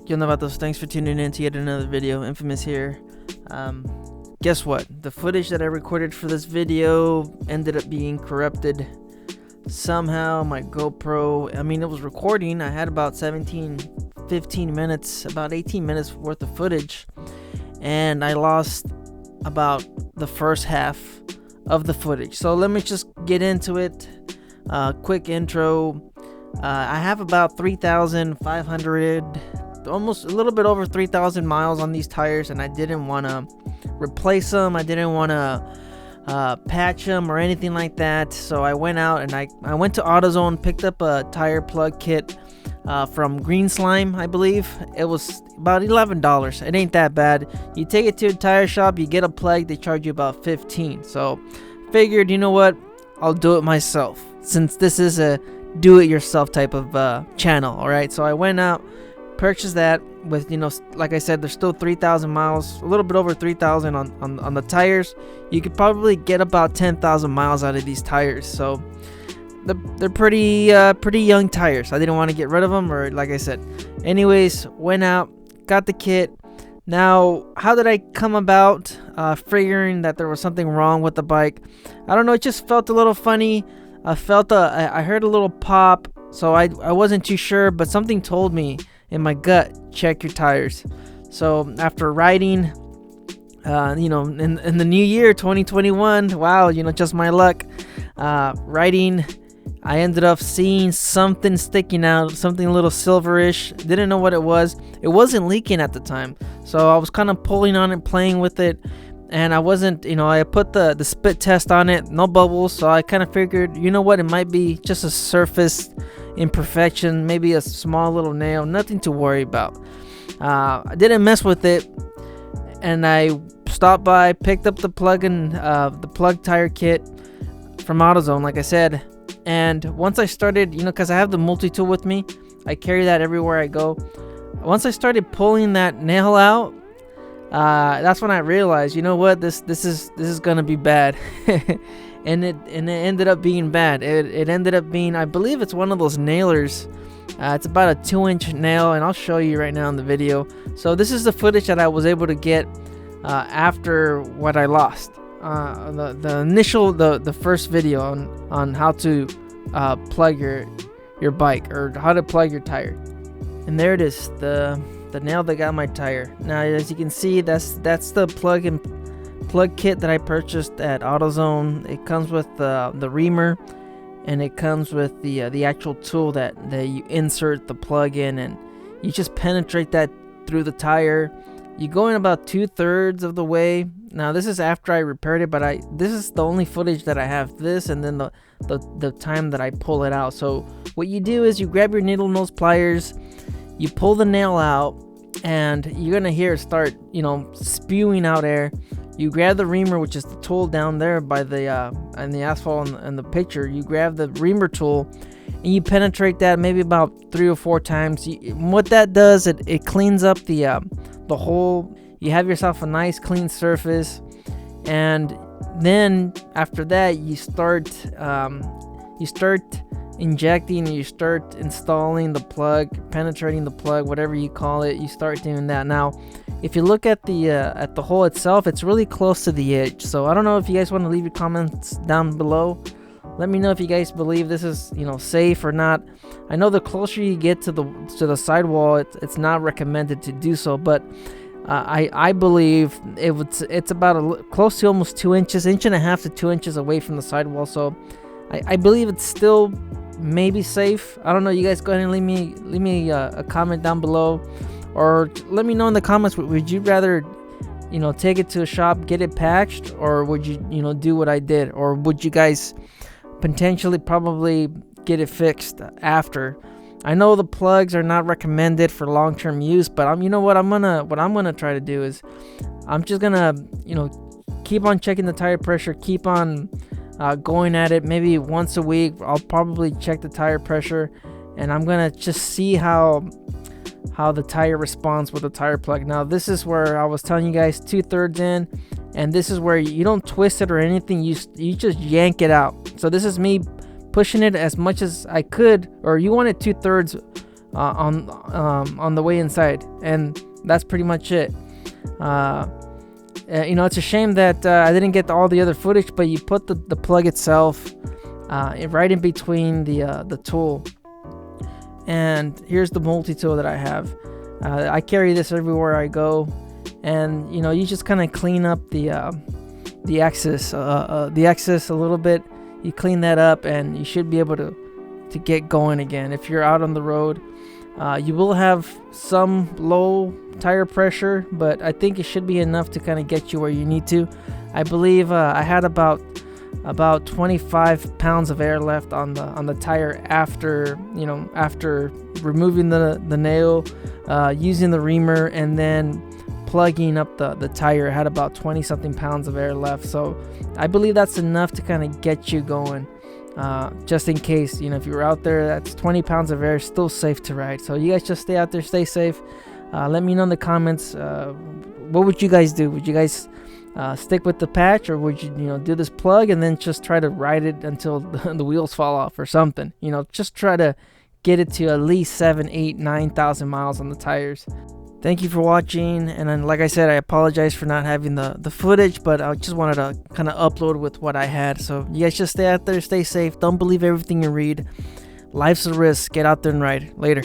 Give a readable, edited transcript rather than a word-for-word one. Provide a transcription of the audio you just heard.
Yo, Novatos, thanks for tuning in to yet another video. Infamous here. Guess what? The footage that I recorded for this video ended up being corrupted. Somehow my GoPro, it was recording. I had about 15 minutes, about 18 minutes worth of footage. And I lost about the first half of the footage. So let me just get into it. Quick intro. I have about 3,500, almost a little bit over 3,000 miles on these tires, and I didn't want to replace them. I didn't want to patch them or anything like that. So I went out and I went to AutoZone, picked up a tire plug kit from Green Slime, I believe. It was about $11. It ain't that bad. You take it to a tire shop, you get a plug, they charge you about $15. So figured, you know what, I'll do it myself, since this is a do-it-yourself type of channel. All right, so I went out, purchased that with, like I said, there's still 3,000 miles, a little bit over 3,000 on the tires. You could probably get about 10,000 miles out of these tires. So they're pretty young tires. I didn't want to get rid of them, or like I said. Anyways, went out, got the kit. Now, how did I come about figuring that there was something wrong with the bike? I don't know, it just felt a little funny. I heard a little pop, so I wasn't too sure, but something told me in my gut, check your tires. So after riding, in the new year, 2021, wow, just my luck, riding, I ended up seeing something sticking out, something a little silverish. Didn't know what it was. It wasn't leaking at the time, so I was kind of pulling on it, playing with it. And I wasn't, I put the spit test on it, no bubbles, so I kind of figured, you know what, it might be just a surface imperfection, maybe a small little nail, nothing to worry about. I didn't mess with it, and I stopped by, picked up the plug tire kit from AutoZone, like I said. And once I started, because I have the multi-tool with me, I carry that everywhere I go. Once I started pulling that nail out, that's when I realized, you know what, this is gonna be bad. and it ended up being bad. It ended up being, I believe it's one of those nailers. It's about a 2-inch nail, and I'll show you right now in the video. So this is the footage that I was able to get after what I lost. The initial, the first video on how to plug your bike, or how to plug your tire. And there it is, the nail that got my tire. Now, as you can see, that's the plug kit that I purchased at AutoZone. It comes with the reamer, and it comes with the actual tool that you insert the plug in, and you just penetrate that through the tire. You go in about 2/3 of the way. Now, this is after I repaired it, but this is the only footage that I have. This, and then the time that I pull it out. So what you do is you grab your needle nose pliers, you pull the nail out, and you're gonna hear it start, spewing out air. You grab the reamer, which is the tool down there by the and the asphalt and the picture. You grab the reamer tool, and you penetrate that maybe about 3 or 4 times. What that does, it cleans up the hole. You have yourself a nice clean surface, and then after that, you start injecting, and you start installing the plug, penetrating the plug, whatever you call it. You start doing that. Now, if you look at the hole itself, it's really close to the edge. So I don't know if you guys want to leave your comments down below. Let me know if you guys believe this is safe or not. I know the closer you get to the sidewall, it's not recommended to do so, but I believe it's about close to almost 2 inches, 1.5 to 2 inches away from the sidewall. So I believe it's still maybe safe. I don't know. You guys go ahead and leave me a comment down below, or let me know in the comments. Would you rather take it to a shop, get it patched, or would you do what I did, or would you guys potentially probably get it fixed after? I know the plugs are not recommended for long-term use, but what I'm gonna try to do is I'm just gonna keep on checking the tire pressure, keep on going at it. Maybe once a week I'll probably check the tire pressure, and I'm gonna just see how the tire responds with the tire plug. Now, this is where I was telling you guys, 2/3 in, and this is where you don't twist it or anything. You just yank it out. So this is me pushing it as much as I could, or you want it 2/3 on the way inside, and that's pretty much it. It's a shame that I didn't get all the other footage, but you put the plug itself right in between the tool. And here's the multi-tool that I have. I carry this everywhere I go, and you just kind of clean up the axis a little bit. You clean that up, and you should be able to get going again. If you're out on the road, you will have some low tire pressure, but I think it should be enough to kind of get you where you need to. I believe I had about 25 pounds of air left on the tire after removing the nail, using the reamer, and then plugging up the tire. It had about 20 something pounds of air left, so I believe that's enough to kind of get you going. Just in case, if you're out there, that's 20 pounds of air, still safe to ride. So you guys just stay out there, stay safe. Let me know in the comments, what would you guys do? Would you guys stick with the patch, or would you do this plug and then just try to ride it until the wheels fall off or something? Just try to get it to at least 7, 8, 9,000 miles on the tires. Thank you for watching, and then, like I said, I apologize for not having the footage, but I just wanted to kind of upload with what I had. So you guys just stay out there, stay safe, don't believe everything you read. Life's a risk. Get out there and ride. Later.